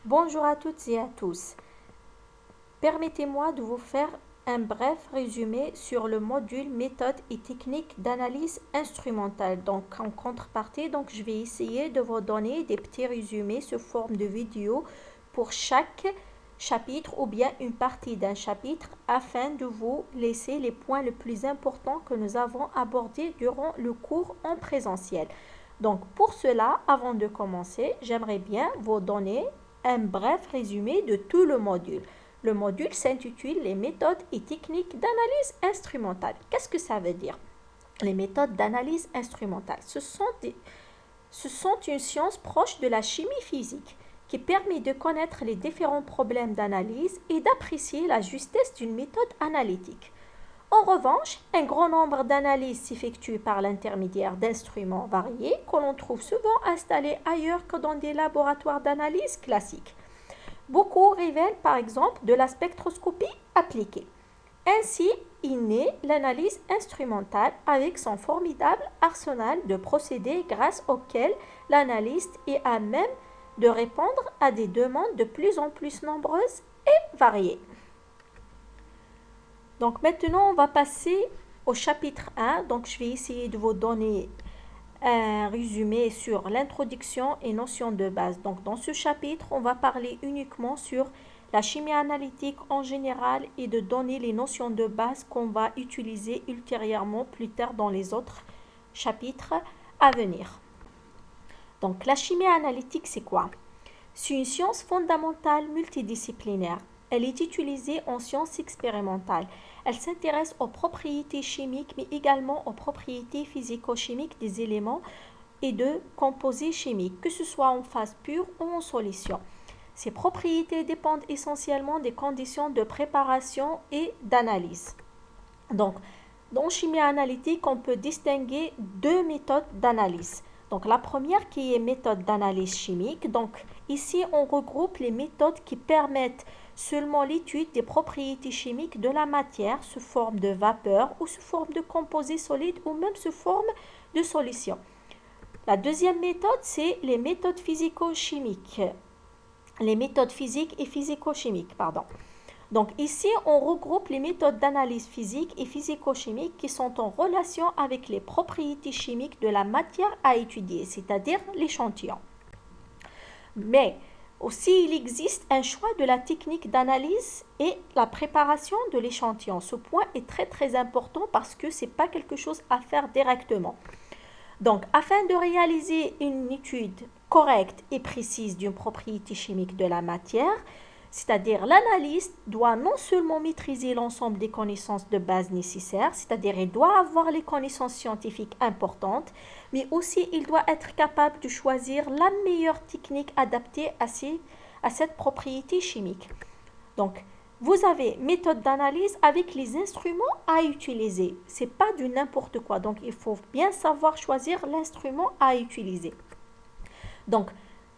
Bonjour à toutes et à tous. Permettez-moi de vous faire un bref résumé sur le module méthode et technique d'analyse instrumentale. Donc en contrepartie, je vais essayer de vous donner des petits résumés sous forme de vidéo pour chaque chapitre ou bien une partie d'un chapitre afin de vous laisser les points les plus importants que nous avons abordés durant le cours en présentiel. Donc pour cela, avant de commencer, j'aimerais bien vous donner un bref résumé de tout le module. Le module s'intitule Les méthodes et techniques d'analyse instrumentale. Qu'est-ce que ça veut dire? Les méthodes d'analyse instrumentale, ce sont une science proche de la chimie physique qui permet de connaître les différents problèmes d'analyse et d'apprécier la justesse d'une méthode analytique. En revanche, un grand nombre d'analyses s'effectuent par l'intermédiaire d'instruments variés que l'on trouve souvent installés ailleurs que dans des laboratoires d'analyse classiques. Beaucoup révèlent par exemple de la spectroscopie appliquée. Ainsi est née l'analyse instrumentale avec son formidable arsenal de procédés grâce auxquels l'analyste est à même de répondre à des demandes de plus en plus nombreuses et variées. Donc maintenant, on va passer au chapitre 1. Donc je vais essayer de vous donner un résumé sur l'introduction et notions de base. Donc dans ce chapitre, on va parler uniquement sur la chimie analytique en général et de donner les notions de base qu'on va utiliser ultérieurement plus tard dans les autres chapitres à venir. Donc la chimie analytique, c'est quoi? C'est une science fondamentale multidisciplinaire. Elle est utilisée en sciences expérimentales. Elle s'intéresse aux propriétés chimiques, mais également aux propriétés physico-chimiques des éléments et de composés chimiques, que ce soit en phase pure ou en solution. Ces propriétés dépendent essentiellement des conditions de préparation et d'analyse. Donc, dans chimie analytique, on peut distinguer deux méthodes d'analyse. Donc, la première qui est méthode d'analyse chimique. Donc, ici, on regroupe les méthodes qui permettent seulement l'étude des propriétés chimiques de la matière sous forme de vapeur ou sous forme de composés solides ou même sous forme de solution. La deuxième méthode, c'est les méthodes physico-chimiques. Les méthodes physiques et physico-chimiques, pardon. Donc ici, on regroupe les méthodes d'analyse physique et physico-chimique qui sont en relation avec les propriétés chimiques de la matière à étudier, c'est-à-dire l'échantillon. Mais aussi, il existe un choix de la technique d'analyse et la préparation de l'échantillon. Ce point est très très important parce que ce n'est pas quelque chose à faire directement. Donc, afin de réaliser une étude correcte et précise d'une propriété chimique de la matière, c'est-à-dire l'analyste doit non seulement maîtriser l'ensemble des connaissances de base nécessaires, c'est-à-dire il doit avoir les connaissances scientifiques importantes, mais aussi il doit être capable de choisir la meilleure technique adaptée à cette propriété chimique. Donc, vous avez méthode d'analyse avec les instruments à utiliser. Ce n'est pas du n'importe quoi. Donc, il faut bien savoir choisir l'instrument à utiliser. Donc,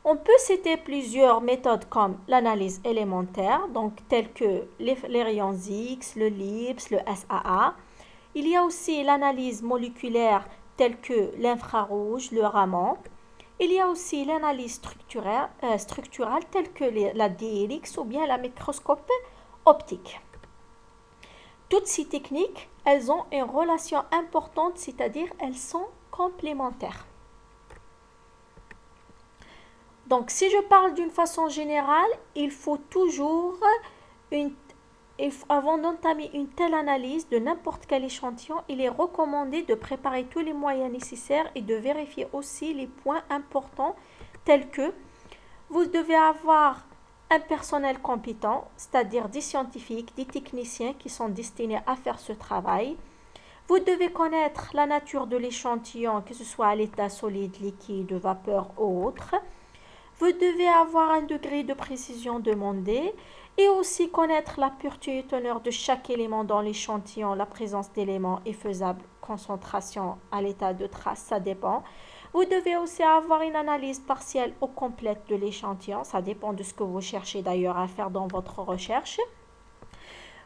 on peut citer plusieurs méthodes comme l'analyse élémentaire, donc telles que les rayons X, le LIBS, le SAA. Il y a aussi l'analyse moléculaire telle que l'infrarouge, le Raman. Il y a aussi l'analyse structurale telle que la DLX ou bien la microscope optique. Toutes ces techniques, elles ont une relation importante, c'est-à-dire elles sont complémentaires. Donc, si je parle d'une façon générale, il faut toujours, avant d'entamer une telle analyse de n'importe quel échantillon, il est recommandé de préparer tous les moyens nécessaires et de vérifier aussi les points importants tels que vous devez avoir un personnel compétent, c'est-à-dire des scientifiques, des techniciens qui sont destinés à faire ce travail. Vous devez connaître la nature de l'échantillon, que ce soit à l'état solide, liquide, vapeur ou autre. Vous devez avoir un degré de précision demandé et aussi connaître la pureté et teneur de chaque élément dans l'échantillon. La présence d'éléments est faisable, concentration à l'état de trace, ça dépend. Vous devez aussi avoir une analyse partielle ou complète de l'échantillon. Ça dépend de ce que vous cherchez d'ailleurs à faire dans votre recherche.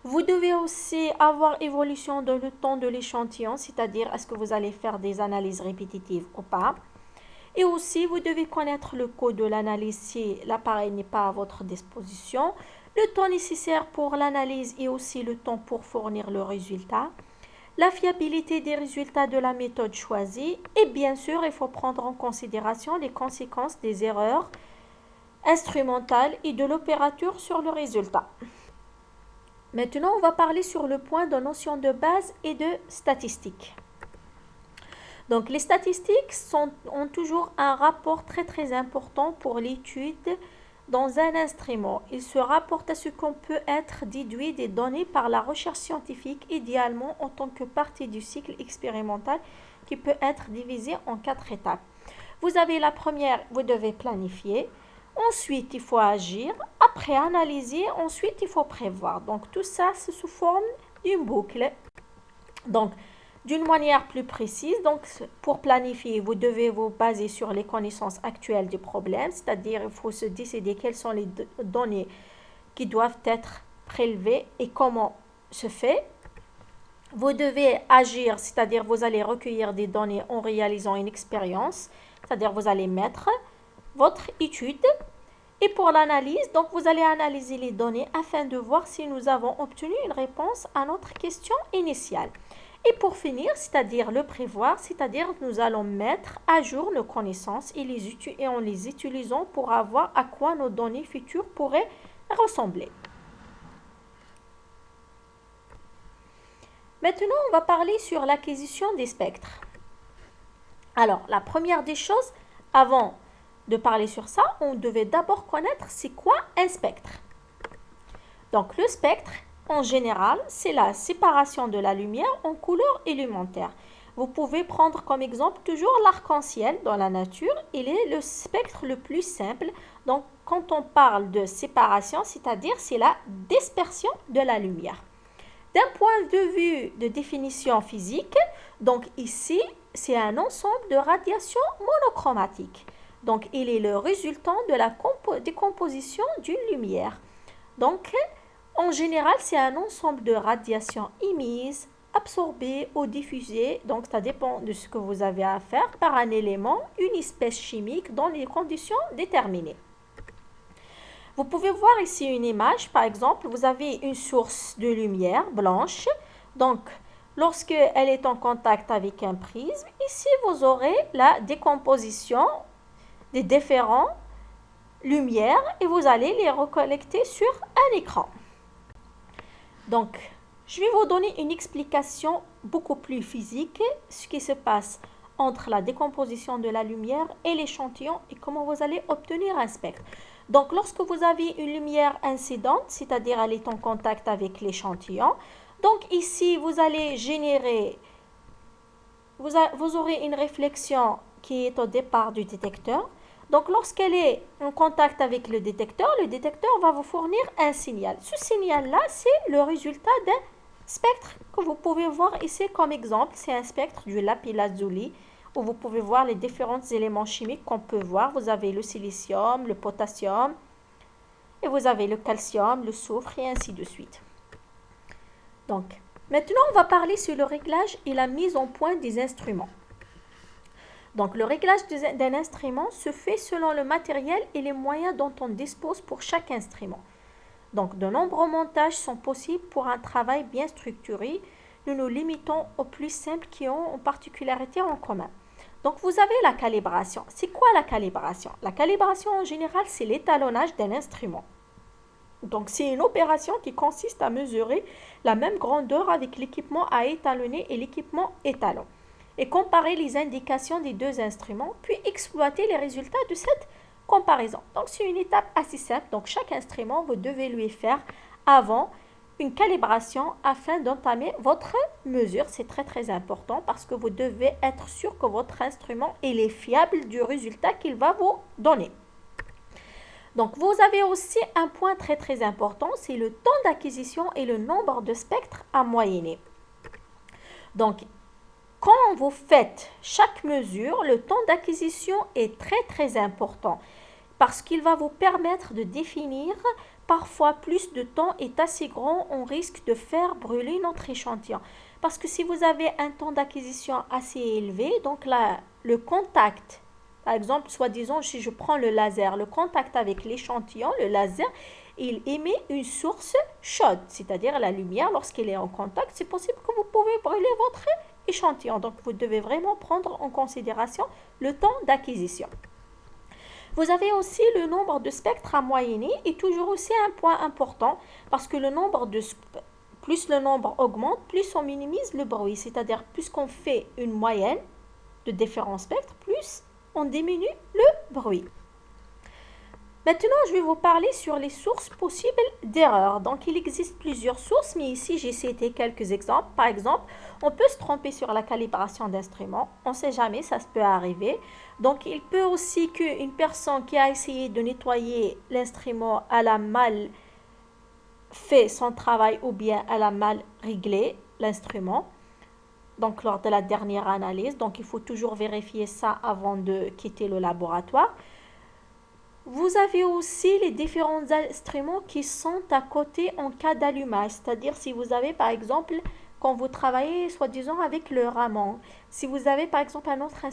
Vous devez aussi avoir évolution dans le temps de l'échantillon, c'est-à-dire est-ce que vous allez faire des analyses répétitives ou pas. Et aussi, vous devez connaître le coût de l'analyse si l'appareil n'est pas à votre disposition, le temps nécessaire pour l'analyse et aussi le temps pour fournir le résultat, la fiabilité des résultats de la méthode choisie et bien sûr, il faut prendre en considération les conséquences des erreurs instrumentales et de l'opérateur sur le résultat. Maintenant, on va parler sur le point de notions de base et de statistiques. Donc, les statistiques ont toujours un rapport très important pour l'étude dans un instrument. Ils se rapportent à ce qu'on peut être déduit des données par la recherche scientifique, idéalement en tant que partie du cycle expérimental qui peut être divisé en 4 étapes. Vous avez la première, vous devez planifier. Ensuite, il faut agir. Après, analyser. Ensuite, il faut prévoir. Donc, tout ça, c'est sous forme d'une boucle. Donc, d'une manière plus précise, donc pour planifier, vous devez vous baser sur les connaissances actuelles du problème, c'est-à-dire il faut se décider quelles sont les données qui doivent être prélevées et comment se fait. Vous devez agir, c'est-à-dire vous allez recueillir des données en réalisant une expérience, c'est-à-dire vous allez mettre votre étude. Et pour l'analyse, donc vous allez analyser les données afin de voir si nous avons obtenu une réponse à notre question initiale. Et pour finir, c'est-à-dire le prévoir, c'est-à-dire nous allons mettre à jour nos connaissances et en les utilisant pour voir à quoi nos données futures pourraient ressembler. Maintenant, on va parler sur l'acquisition des spectres. Alors, la première des choses, avant de parler sur ça, on devait d'abord connaître c'est quoi un spectre. Donc, le spectre, en général, c'est la séparation de la lumière en couleurs élémentaires. Vous pouvez prendre comme exemple toujours l'arc-en-ciel dans la nature. Il est le spectre le plus simple. Donc, quand on parle de séparation, c'est-à-dire c'est la dispersion de la lumière. D'un point de vue de définition physique, donc ici, c'est un ensemble de radiations monochromatiques. Donc, il est le résultant de la décomposition d'une lumière. Donc, en général, c'est un ensemble de radiations émises, absorbées ou diffusées. Donc, ça dépend de ce que vous avez à faire par un élément, une espèce chimique dans les conditions déterminées. Vous pouvez voir ici une image. Par exemple, vous avez une source de lumière blanche. Donc, lorsque elle est en contact avec un prisme, ici, vous aurez la décomposition des différentes lumières et vous allez les recollecter sur un écran. Donc, je vais vous donner une explication beaucoup plus physique, ce qui se passe entre la décomposition de la lumière et l'échantillon et comment vous allez obtenir un spectre. Donc, lorsque vous avez une lumière incidente, c'est-à-dire elle est en contact avec l'échantillon, donc ici, vous allez générer, vous aurez une réflexion qui est au départ du détecteur. Donc, lorsqu'elle est en contact avec le détecteur va vous fournir un signal. Ce signal-là, c'est le résultat d'un spectre que vous pouvez voir ici comme exemple. C'est un spectre du lapis-lazuli où vous pouvez voir les différents éléments chimiques qu'on peut voir. Vous avez le silicium, le potassium, et vous avez le calcium, le soufre et ainsi de suite. Donc, maintenant, on va parler sur le réglage et la mise en point des instruments. Donc, le réglage d'un instrument se fait selon le matériel et les moyens dont on dispose pour chaque instrument. Donc, de nombreux montages sont possibles pour un travail bien structuré. Nous nous limitons aux plus simples qui ont une particularité en commun. Donc, vous avez la calibration. C'est quoi la calibration? La calibration, en général, c'est l'étalonnage d'un instrument. Donc, c'est une opération qui consiste à mesurer la même grandeur avec l'équipement à étalonner et l'équipement étalon, et comparer les indications des deux instruments, puis exploiter les résultats de cette comparaison. Donc, c'est une étape assez simple. Donc, chaque instrument, vous devez lui faire avant une calibration afin d'entamer votre mesure. C'est très important parce que vous devez être sûr que votre instrument est fiable du résultat qu'il va vous donner. Donc, vous avez aussi un point très important, c'est le temps d'acquisition et le nombre de spectres à moyenner. Donc, quand vous faites chaque mesure, le temps d'acquisition est très important parce qu'il va vous permettre de définir. Parfois, plus de temps est assez grand, on risque de faire brûler notre échantillon. Parce que si vous avez un temps d'acquisition assez élevé, donc là, le contact Par exemple, soi-disant, si je prends le laser, le contact avec l'échantillon, le laser, il émet une source chaude, c'est-à-dire la lumière, lorsqu'elle est en contact, c'est possible que vous pouvez brûler votre échantillon. Donc, vous devez vraiment prendre en considération le temps d'acquisition. Vous avez aussi le nombre de spectres à moyenner est toujours aussi un point important parce que plus le nombre augmente, plus on minimise le bruit. C'est-à-dire plus qu'on fait une moyenne de différents spectres, plus on diminue le bruit. Maintenant, je vais vous parler sur les sources possibles d'erreurs. Donc, il existe plusieurs sources, mais ici, j'ai cité quelques exemples. Par exemple, on peut se tromper sur la calibration d'instruments. On ne sait jamais, ça se peut arriver. Donc, il peut aussi qu'une personne qui a essayé de nettoyer l'instrument, elle a mal fait son travail ou bien elle a mal réglé l'instrument. Donc, lors de la dernière analyse. Donc, il faut toujours vérifier ça avant de quitter le laboratoire. Vous avez aussi les différents instruments qui sont à côté en cas d'allumage. C'est-à-dire si vous avez par exemple, quand vous travaillez soi-disant avec le rameau, si vous avez par exemple un autre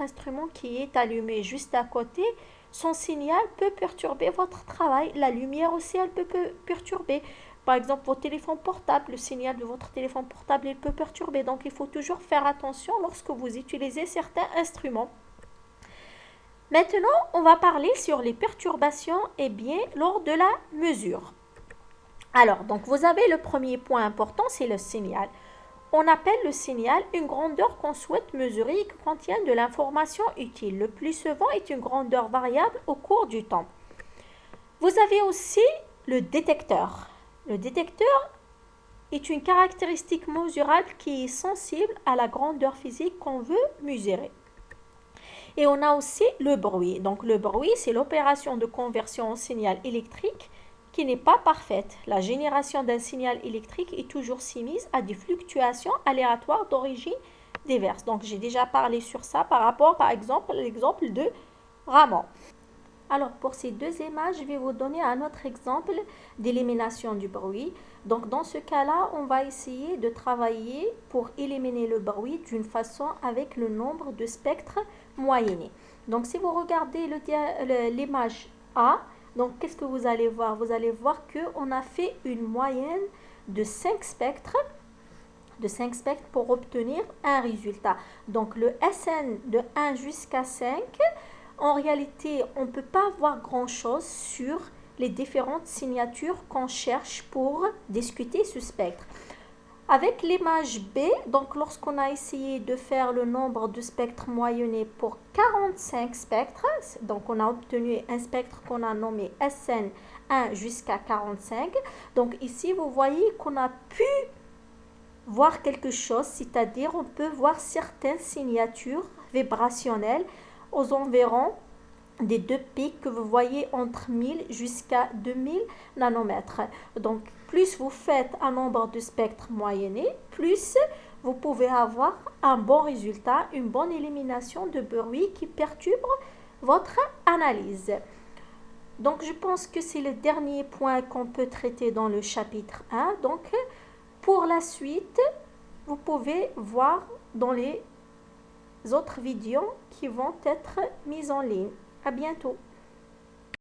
instrument qui est allumé juste à côté, son signal peut perturber votre travail. La lumière aussi, elle peut perturber. Par exemple, votre téléphone portable, le signal de votre téléphone portable, il peut perturber. Donc, il faut toujours faire attention lorsque vous utilisez certains instruments. Maintenant, on va parler sur les perturbations lors de la mesure. Alors, donc vous avez le premier point important, c'est le signal. On appelle le signal une grandeur qu'on souhaite mesurer et qui contient de l'information utile. Le plus souvent est une grandeur variable au cours du temps. Vous avez aussi le détecteur. Le détecteur est une caractéristique mesurable qui est sensible à la grandeur physique qu'on veut mesurer. Et on a aussi le bruit. Donc le bruit, c'est l'opération de conversion en signal électrique qui n'est pas parfaite. La génération d'un signal électrique est toujours soumise à des fluctuations aléatoires d'origine diverses. Donc j'ai déjà parlé sur ça par rapport par exemple à l'exemple de Raman. Alors pour ces deux images, je vais vous donner un autre exemple d'élimination du bruit. Donc dans ce cas-là, on va essayer de travailler pour éliminer le bruit d'une façon avec le nombre de spectres moyennés. Donc si vous regardez l'image A, donc qu'est-ce que vous allez voir? Vous allez voir qu'on a fait une moyenne de 5 spectres pour obtenir un résultat. Donc le SN de 1 jusqu'à 5, en réalité, on ne peut pas voir grand-chose sur les différentes signatures qu'on cherche pour discuter ce spectre. Avec l'image B, donc lorsqu'on a essayé de faire le nombre de spectres moyennés pour 45 spectres, donc on a obtenu un spectre qu'on a nommé SN 1 jusqu'à 45. Donc ici, vous voyez qu'on a pu voir quelque chose, c'est-à-dire on peut voir certaines signatures vibrationnelles aux environs des deux pics que vous voyez entre 1000 jusqu'à 2000 nanomètres. Donc, plus vous faites un nombre de spectres moyennés, plus vous pouvez avoir un bon résultat, une bonne élimination de bruit qui perturbe votre analyse. Donc, je pense que c'est le dernier point qu'on peut traiter dans le chapitre 1. Donc, pour la suite, vous pouvez voir dans les autres vidéos qui vont être mises en ligne. À bientôt.